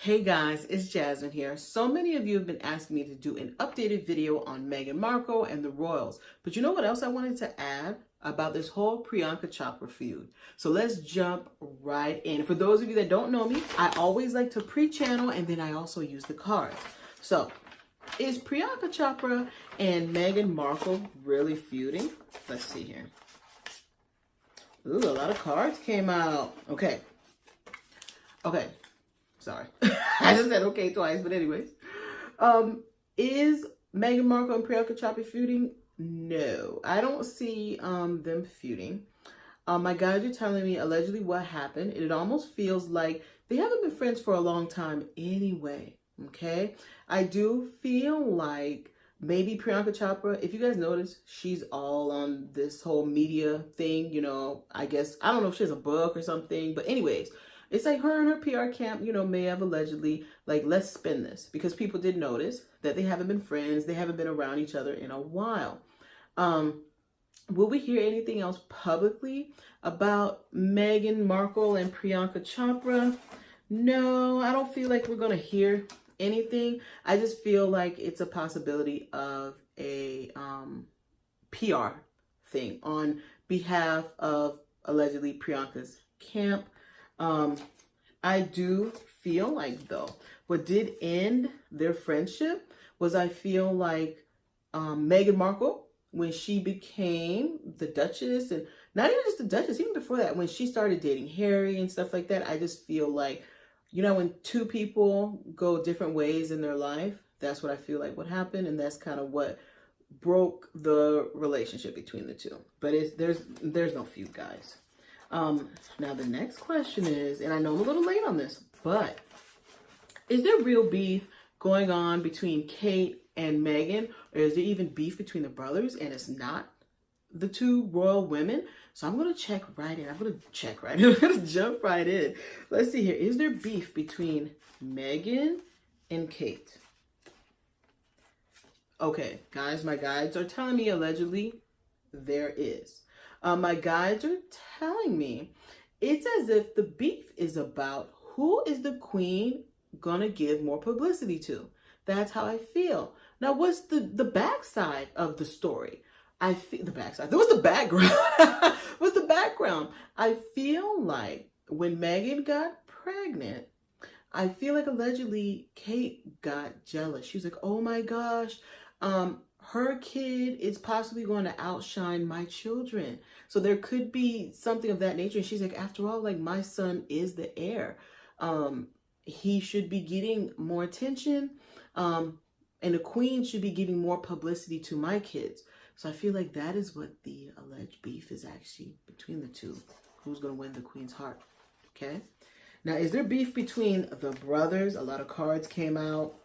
Hey guys, it's Jasmine here. So many of you have been asking me to do an updated video on Meghan Markle and the royals. But you know what else I wanted to add about this whole Priyanka Chopra feud? So let's jump right in. For those of you that don't know me, I always like to pre-channel and then I also use the cards. So is Priyanka Chopra and Meghan Markle really feuding? Let's see here. Ooh, a lot of cards came out. Okay. Sorry. I just said okay twice, but anyways. Is Meghan Markle and Priyanka Chopra feuding? No, I don't see them feuding. My guys are telling me allegedly what happened. It almost feels like they haven't been friends for a long time anyway. Okay? I do feel like maybe Priyanka Chopra, if you guys notice, she's all on this whole media thing, I guess, I don't know if she has a book or something, but anyways, it's like her and her PR camp, may have allegedly, like, let's spin this. Because people did notice that they haven't been friends. They haven't been around each other in a while. Will we hear anything else publicly about Meghan Markle and Priyanka Chopra? No, I don't feel like we're going to hear anything. I just feel like it's a possibility of a PR thing on behalf of allegedly Priyanka's camp. I do feel like, though, what did end their friendship was I feel like Meghan Markle, when she became the Duchess, and not even just the Duchess, even before that, when she started dating Harry and stuff like that, I just feel like, when two people go different ways in their life, that's what I feel like what happened, and that's kind of what broke the relationship between the two. But there's no feud, guys. Now the next question is, and I know I'm a little late on this, but is there real beef going on between Kate and Meghan, or is there even beef between the brothers and it's not the two royal women? So I'm going to check right in. I'm going to jump right in. Let's see here. Is there beef between Meghan and Kate? Okay, guys, my guides are telling me allegedly there is. My guides are telling me it's as if the beef is about who is the queen gonna give more publicity to. That's how I feel. Now, what's the backside of the story? I feel the backside. There was the background. What's the background? I feel like when Meghan got pregnant, I feel like allegedly Kate got jealous. She was like, "Oh my gosh, her kid is possibly going to outshine my children." So there could be something of that nature. And she's like, after all, like, my son is the heir. He should be getting more attention. And the queen should be giving more publicity to my kids. So I feel like that is what the alleged beef is actually between the two. Who's going to win the queen's heart? Okay. Now, is there beef between the brothers? A lot of cards came out.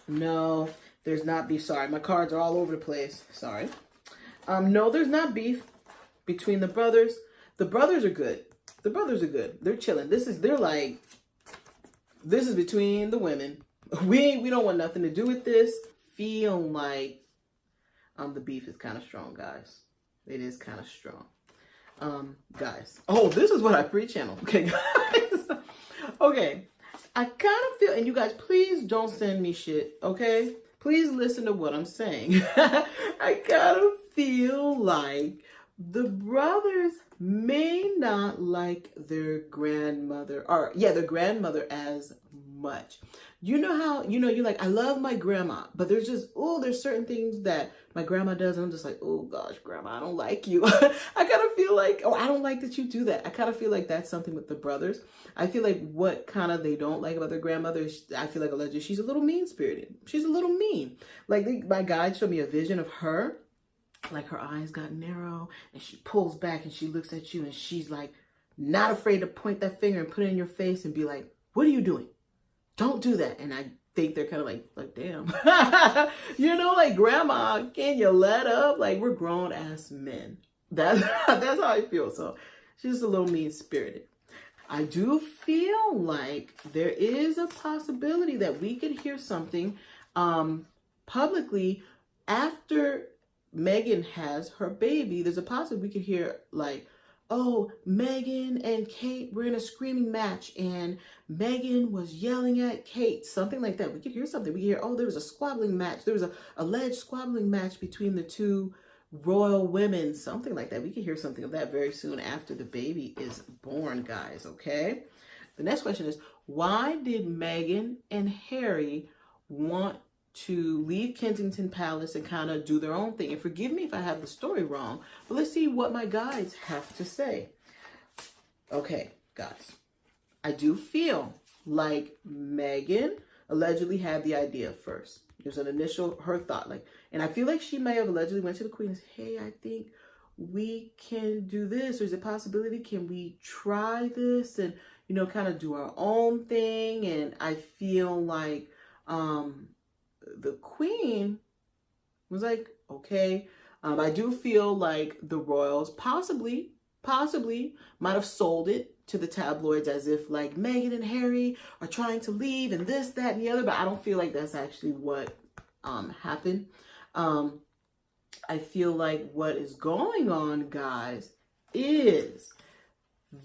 No, there's not beef. Sorry, my cards are all over the place. Sorry. No, there's not beef between the brothers. The brothers are good. The brothers are good. They're chilling. This is between the women. We don't want nothing to do with this. Feel like the beef is kind of strong, guys. It is kind of strong. Guys. Oh, this is what I pre-channel. Okay, guys. Okay. I kind of feel, and you guys, please don't send me shit, okay? Please listen to what I'm saying. I kind of feel like the brothers may not like their grandmother, their grandmother as much. You know how, you're like, I love my grandma, but there's just, there's certain things that my grandma does, and I'm just like, oh gosh, grandma, I don't like you. I kind of feel like, I don't like that you do that. I kind of feel like that's something with the brothers. I feel like what kind of they don't like about their grandmother, I feel like allegedly she's a little mean-spirited. She's a little mean. Like, my guide showed me a vision of her, like her eyes got narrow, and she pulls back and she looks at you, and she's like, not afraid to point that finger and put it in your face and be like, what are you doing? Don't do that. And I think they're kind of like damn. Like, grandma, can you let up? Like, we're grown ass men. That's how I feel. So she's a little mean-spirited. I do feel like there is a possibility that we could hear something publicly after Meghan has her baby. There's a possibility we could hear like, oh, Meghan and Kate were in a screaming match and Meghan was yelling at Kate, something like that. We could hear something. We could hear, oh, there was a squabbling match. There was a alleged squabbling match between the two royal women, something like that. We could hear something of that very soon after the baby is born, guys, okay? The next question is, why did Meghan and Harry want to leave Kensington Palace and kind of do their own thing? And forgive me if I have the story wrong, but let's see what my guides have to say. Okay, guys, I do feel like Meghan allegedly had the idea first. There's an initial, her thought, like, and I feel like she may have allegedly went to the queen and said, hey, I think we can do this. There's a possibility. Can we try this and, you know, kind of do our own thing? And I feel like the queen was like, okay. I do feel like the royals possibly might have sold it to the tabloids as if like Meghan and Harry are trying to leave and this, that, and the other, but I don't feel like that's actually what happened. I feel like what is going on, guys, is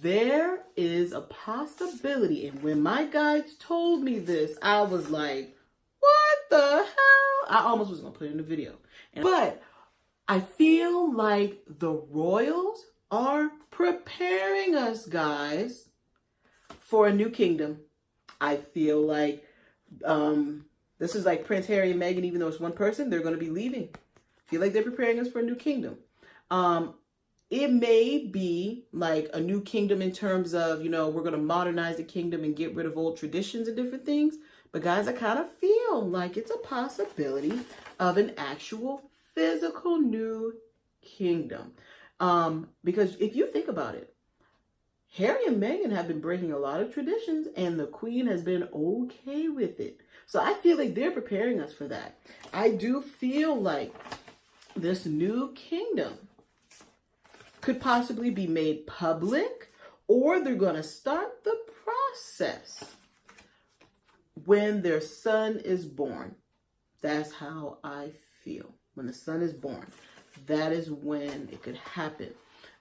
there is a possibility, and when my guides told me this, I was like, what the hell? I almost was gonna put it in the video. But I feel like the royals are preparing us, guys, for a new kingdom. I feel like this is like Prince Harry and Meghan, even though it's one person, they're going to be leaving. I feel like they're preparing us for a new kingdom. It may be like a new kingdom in terms of, you know, we're going to modernize the kingdom and get rid of old traditions and different things. But guys, I kind of feel like it's a possibility of an actual physical new kingdom. Because if you think about it, Harry and Meghan have been breaking a lot of traditions and the queen has been okay with it. So I feel like they're preparing us for that. I do feel like this new kingdom could possibly be made public, or they're going to start the process when their son is born. That's how I feel. When the son is born, that is when it could happen.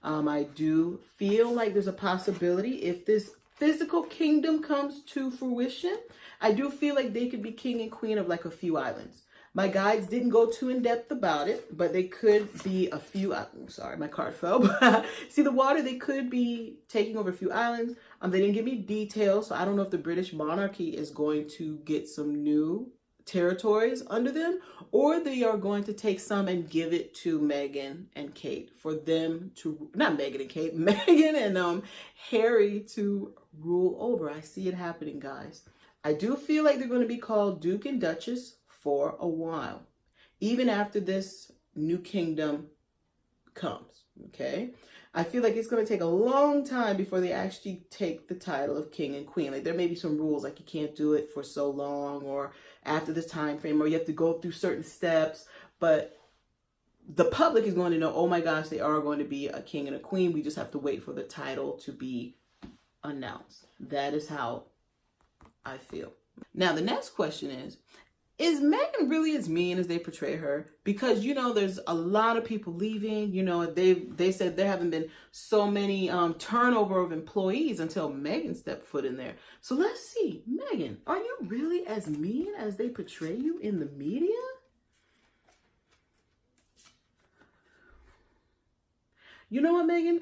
I do feel like there's a possibility if this physical kingdom comes to fruition, I do feel like they could be king and queen of like a few islands. My guides didn't go too in depth about it, but they could be a few, sorry, my card fell. But see the water, they could be taking over a few islands. They didn't give me details, so I don't know if the British monarchy is going to get some new territories under them, or they are going to take some and give it to Meghan and Kate for them to, not Meghan and Kate, Meghan and Harry to rule over. I see it happening, guys. I do feel like they're going to be called Duke and Duchess for a while, even after this new kingdom comes, okay? I feel like it's going to take a long time before they actually take the title of king and queen. Like there may be some rules, like you can't do it for so long or after this time frame, or you have to go through certain steps. But the public is going to know, oh my gosh, they are going to be a king and a queen. We just have to wait for the title to be announced. That is how I feel. Now, the next question is Meghan really as mean as they portray her? Because, you know, there's a lot of people leaving. You know, they said there haven't been so many turnover of employees until Meghan stepped foot in there. So let's see. Meghan, are you really as mean as they portray you in the media? You know what, Meghan?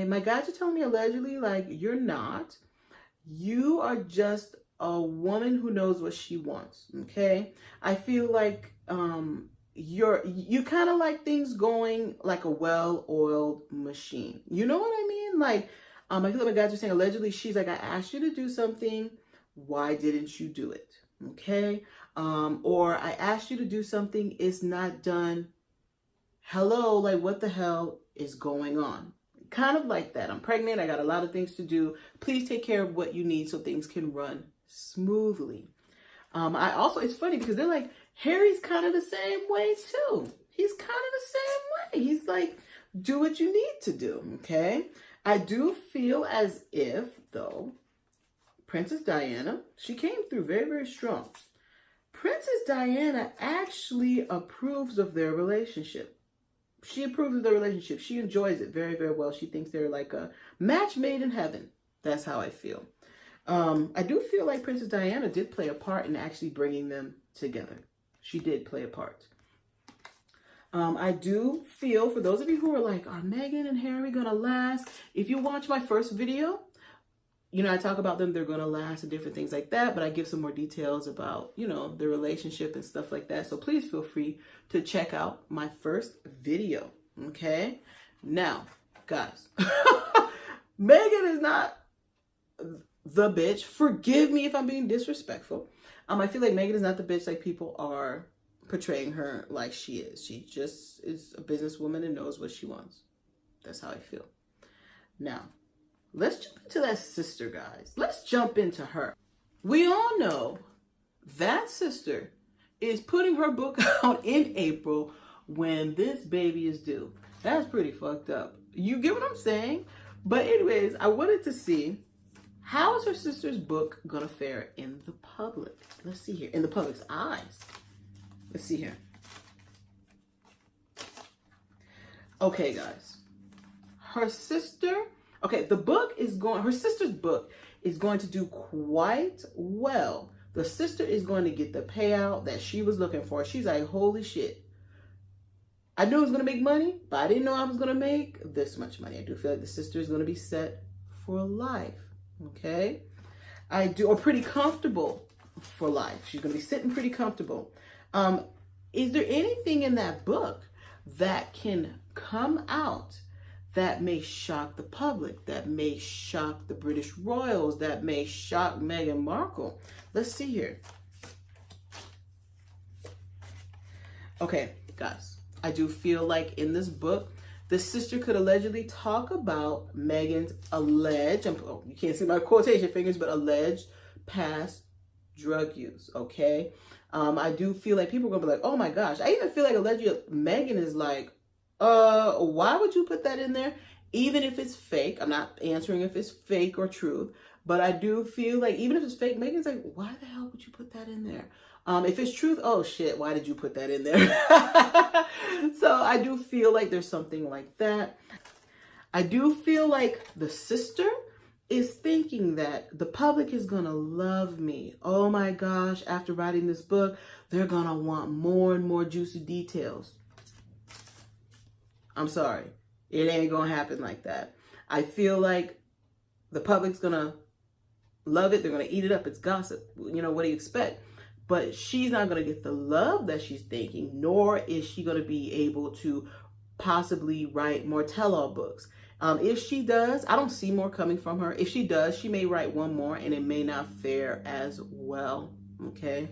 My guys are telling me allegedly, like, you're not. You are just a woman who knows what she wants, okay? I feel like you kind of like things going like a well-oiled machine. You know what I mean? Like, I feel like my guys are saying allegedly, she's like, I asked you to do something. Why didn't you do it? Okay? Or I asked you to do something. It's not done. Hello, like what the hell is going on? Kind of like that. I'm pregnant. I got a lot of things to do. Please take care of what you need so things can run smoothly. It's funny because they're like, Harry's kind of the same way too. He's kind of the same way. He's like, do what you need to do, okay? I do feel as if, though, Princess Diana, she came through very, very strong. Princess Diana actually approves of their relationship. She approves of the relationship. She enjoys it very, very well. She thinks they're like a match made in heaven. That's how I feel. I do feel like Princess Diana did play a part in actually bringing them together. She did play a part. I do feel, for those of you who are like, are Meghan and Harry gonna last? If you watch my first video, you know, I talk about them, they're gonna last and different things like that, but I give some more details about, you know, their relationship and stuff like that. So please feel free to check out my first video, okay? Now, guys, Meghan is not the bitch. Forgive me if I'm being disrespectful. I feel like Meghan is not the bitch like people are portraying her like she is. She just is a businesswoman and knows what she wants. That's how I feel. Now, let's jump into that sister, guys. Let's jump into her. We all know that sister is putting her book out in April when this baby is due. That's pretty fucked up. You get what I'm saying? But anyways, I wanted to see, how is her sister's book gonna fare in the public? Let's see here. In the public's eyes. Let's see here. Okay, guys. Her sister, okay, her sister's book is going to do quite well. The sister is going to get the payout that she was looking for. She's like, holy shit. I knew I was going to make money, but I didn't know I was going to make this much money. I do feel like the sister is going to be set for life. Okay? Or pretty comfortable for life. She's going to be sitting pretty comfortable. Is there anything in that book that can come out that may shock the public, that may shock the British royals, that may shock Meghan Markle? Let's see here. Okay, guys, I do feel like in this book, the sister could allegedly talk about Meghan's alleged, you can't see my quotation fingers, but alleged past drug use, okay? I do feel like people are going to be like, oh my gosh. I even feel like allegedly Meghan is like, why would you put that in there? Even if it's fake. I'm not answering if it's fake or truth, but I do feel like even if it's fake, Meghan's like, why the hell would you put that in there? If it's truth, oh shit, why did you put that in there? So I do feel like there's something like that. I do feel like the sister is thinking that the public is going to love me. Oh my gosh, after writing this book, they're going to want more and more juicy details. I'm sorry. It ain't going to happen like that. I feel like the public's going to love it. They're going to eat it up. It's gossip. You know, what do you expect? But she's not going to get the love that she's thinking, nor is she going to be able to possibly write more tell-all books. If she does, I don't see more coming from her. If she does, she may write one more and it may not fare as well, okay?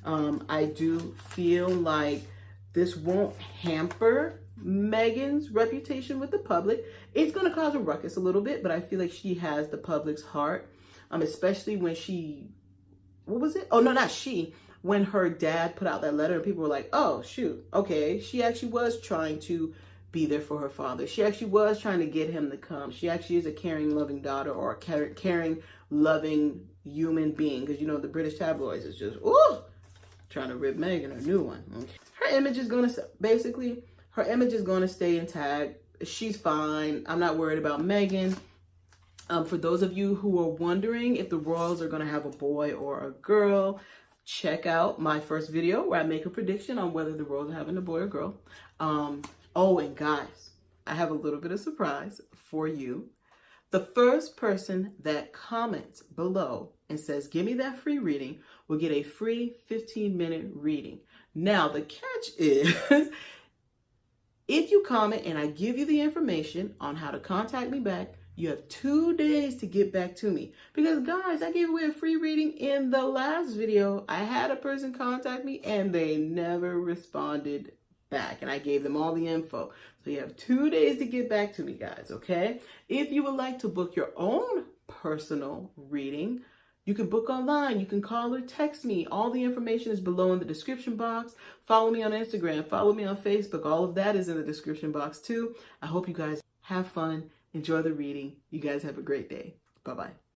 I do feel like this won't hamper Meghan's reputation with the public. It's going to cause a ruckus a little bit, but I feel like she has the public's heart, especially when she, what was it? Oh, no, not she. When her dad put out that letter and people were like, oh, shoot, okay, she actually was trying to be there for her father. She actually was trying to get him to come. She actually is a caring, loving daughter, or a caring, loving human being. Because, you know, the British tabloids is just, ooh, trying to rip Meghan, a new one. Okay. Her image is going to, basically, her image is going to stay intact. She's fine. I'm not worried about Meghan. For those of you who are wondering if the royals are going to have a boy or a girl, check out my first video where I make a prediction on whether the royals are having a boy or girl. Oh, and guys, I have a little bit of surprise for you. The first person that comments below and says, give me that free reading, will get a free 15-minute reading. Now, the catch is, if you comment and I give you the information on how to contact me back, you have 2 days to get back to me. Because guys, I gave away a free reading in the last video. I had a person contact me and they never responded back, and I gave them all the info. So you have 2 days to get back to me, guys, okay? If you would like to book your own personal reading, you can book online. You can call or text me. All the information is below in the description box. Follow me on Instagram. Follow me on Facebook. All of that is in the description box too. I hope you guys have fun. Enjoy the reading. You guys have a great day. Bye-bye.